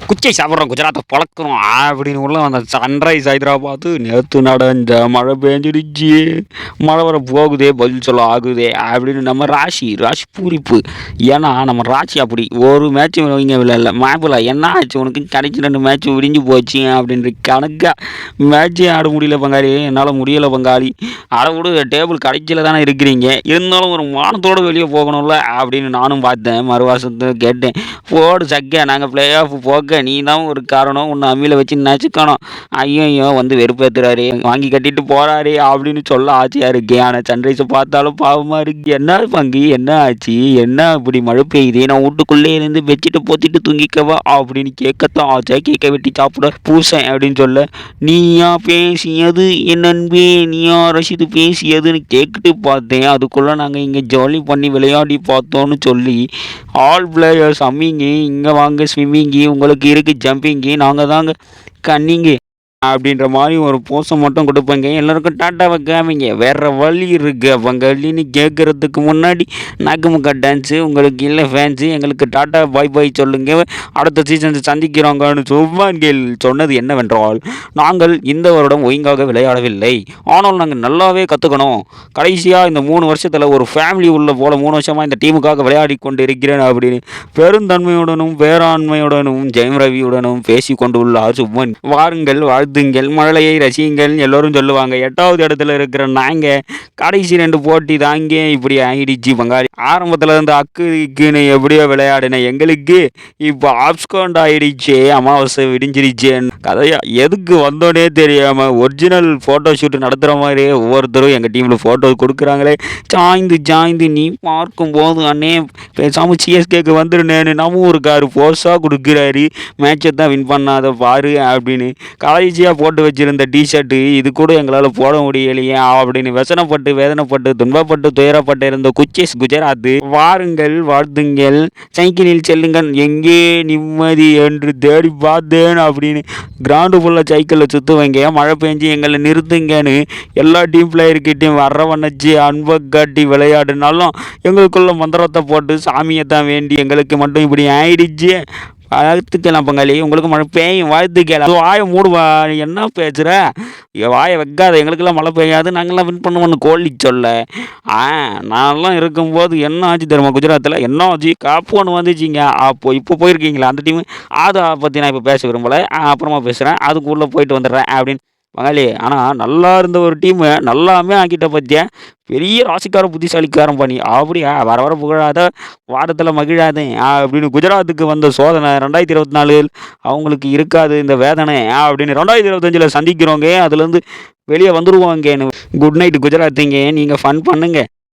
குச்சை சாப்பிட்றோம் குஜராத்தை பொழக்கிறோம் அப்படின்னு உள்ள அந்த சன்ரைஸ் ஹைதராபாத்து நேற்று நடந்த மழை பெஞ்சிடுச்சு. மழை வர போகுதே பதில் சொல்ல ஆகுதே அப்படின்னு நம்ம ராசி பூரிப்பு. ஏன்னா நம்ம ராசி அப்படி ஒரு மேட்ச் இங்கே விளையாடல மேப்பில் என்ன ஆச்சு உனக்கு கடைசி 2 மேட்ச் விடிஞ்சு போச்சு அப்படின்ற கணக்காக மேட்சே ஆட முடியல பங்காளி. என்னால் முடியலை பங்காளி. அதை விட டேபிள் கடைசியில் தானே இருக்கிறீங்க, இருந்தாலும் ஒரு மானத்தோடு வெளியே போகணும்ல அப்படின்னு நானும் பார்த்தேன். மறுவாசத்தை கேட்டேன். போடு சக்க நாங்கள் பிளே ஆஃப் போக நீ தான் ஒரு காரணம், உன்னை அம்மியில் வச்சு நச்சுக்கணும். ஐயோ வந்து வெறுப்பேற்றுறாரு, வாங்கி கட்டிட்டு போகிறாரு அப்படின்னு சொல்ல ஆசையாக இருக்கேன். ஆனால் சன்ரைஸை பார்த்தாலும் பாவமாக இருக்கு. என்ன பங்கு என்ன ஆச்சு, என்ன இப்படி மழை பெய்யுது, நான் வீட்டுக்குள்ளே இருந்து வச்சுட்டு போத்திட்டு தூங்கிக்கவா அப்படின்னு கேட்கத்தான் ஆச்சா. கேட்க வெட்டி சாப்பிட பூசேன் அப்படின்னு சொல்ல நீயா பேசியது என் நண்பே, நீயா ரசித்து பேசியதுன்னு கேட்டுட்டு பார்த்தேன். அதுக்குள்ளே நாங்கள் இங்கே ஜாலி பண்ணி விளையாடி பார்த்தோன்னு சொல்லி ஆல் பிளேயர்ஸ் அம்மிங்கி இங்கே வாங்க ஸ்விம்மிங்கி உங்களுக்கு இருக்குது ஜம்பிங்கி நாங்கள் தாங்க கன்னிங்கி அப்படின்ற மாதிரி ஒரு போஸை மட்டும் கொடுப்பேங்க. எல்லாருக்கும் டாட்டாவை காமிங்க, வேறு வழி இருக்கு பங்காளின்னு கேட்குறதுக்கு முன்னாடி நாக்குமுக்கா டான்ஸு உங்களுக்கு இல்லை ஃபேன்ஸு எங்களுக்கு டாட்டா பாய் பாய் சொல்லுங்க, அடுத்த சீசன் சந்திக்கிறோங்கன்னு சும்மான்கள் சொன்னது என்னவென்றால், நாங்கள் இந்த வருடம் ஒழுங்காக விளையாடவில்லை, ஆனால் நாங்கள் நல்லாவே கற்றுக்கணும். கடைசியாக இந்த 3 வருஷத்தில் ஒரு ஃபேமிலி உள்ள போல் 3 வருஷமாக இந்த டீமுக்காக விளையாடி கொண்டு இருக்கிறேன் அப்படின்னு பெருந்தன்மையுடனும் பேராண்மையுடனும் ஜெயம் ரவியுடனும் பேசி கொண்டு உள்ளார் சும்மன். வாருங்கள் வாழ்த்துங்கள் மழலையை ரசியுங்கள் எல்லோரும் சொல்லுவாங்க. 8வது இடத்துல இருக்கிற நாங்கள் கடைசி 2 போட்டி தாங்க இப்படி ஆகிடுச்சு பங்காளி. ஆரம்பத்தில் இருந்து அக்குன்னு எப்படியோ விளையாடின எங்களுக்கு இப்போ ஆப்ஸ்கவுண்ட் ஆகிடுச்சே, அமாவாசை விடிஞ்சிருச்சேன்னு கதையா எதுக்கு வந்தோடனே தெரியாமல் ஒரிஜினல் ஃபோட்டோ ஷூட் நடத்துகிற மாதிரியே ஒவ்வொருத்தரும் எங்கள் டீமில் ஃபோட்டோ கொடுக்குறாங்களே. சாய்ந்து நீ பார்க்கும்போது அண்ணே பேசாமல் சிஎஸ்கேக்கு வந்துருனேன்னு நம்ம ஒரு காரு போஸாக கொடுக்குறாரு, மேட்சை தான் வின் பண்ணாத பாரு அப்படின்னு கடைசியாக போட்டு வச்சுருந்த டிஷர்ட்டு இது கூட எங்களால் போட முடியலையே அப்படின்னு வசனப்பட்டு வேதனைப்பட்டு துன்பப்பட்டு துயரப்பட்டு இருந்த குச்சேஸ் குஜராத். வாருங்கள் வாழ்த்துங்கள் சைக்கிளில் செல்லுங்கள் எங்கே நிம்மதி என்று தேடி பார்த்தேன் அப்படின்னு கிரவுண்டு ஃபுல்லாக சைக்கிளில் சுற்றுவங்க. மழை பெஞ்சு எங்களை நிறுத்துங்கன்னு எல்லா டீம் பிளேயர்கிட்டையும் வர வண்ணச்சு அன்பை காட்டி விளையாடுனாலும் எங்களுக்குள்ள மந்திரத்தை போட்டு சாமியை தான் வேண்டி எங்களுக்கு மட்டும் இப்படி ஆயிடுச்சு. வாழ்த்துக்கலாம் பங்காளி, உங்களுக்கு மழை பெய்யும் வாழ்த்துக்கலாம். வாயை மூடுவா, என்ன பேசுகிற, வாயை வைக்காத, எங்களுக்கெல்லாம் மழை பெய்யாது, நாங்கள்லாம் வின் பண்ணுவோன்னு கோழி சொல்ல. நான்லாம் இருக்கும்போது என்ன ஆச்சு தெரியுமா குஜராத்தில், என்ன ஆச்சு கப்பு ஒன்று வந்துச்சிங்க. இப்போ போயிருக்கீங்களா அந்த டீமு, அதை பற்றி நான் இப்போ பேச விரும்பலை, அப்புறமா பேசுகிறேன், அதுக்குள்ளே போயிட்டு வந்துடுறேன் அப்படின்னு பங்காளி. ஆனால் நல்லா இருந்த ஒரு டீமு நல்லாமே ஆக்கிட்ட பற்றிய பெரிய ராசிக்கார புத்திசாலிக்காரன் பண்ணி அப்படியா வர புகழாத வாரத்தில் மகிழாதே அப்படின்னு குஜராத்துக்கு வந்த சோதனை 2024 அவங்களுக்கு இருக்காது இந்த வேதனை அப்படின்னு 2025 சந்திக்கிறோங்க, அதுலேருந்து வெளியே வந்துடுவாங்கன்னு. குட் நைட் குஜராத்துங்க, நீங்கள் ஃபன் பண்ணுங்க.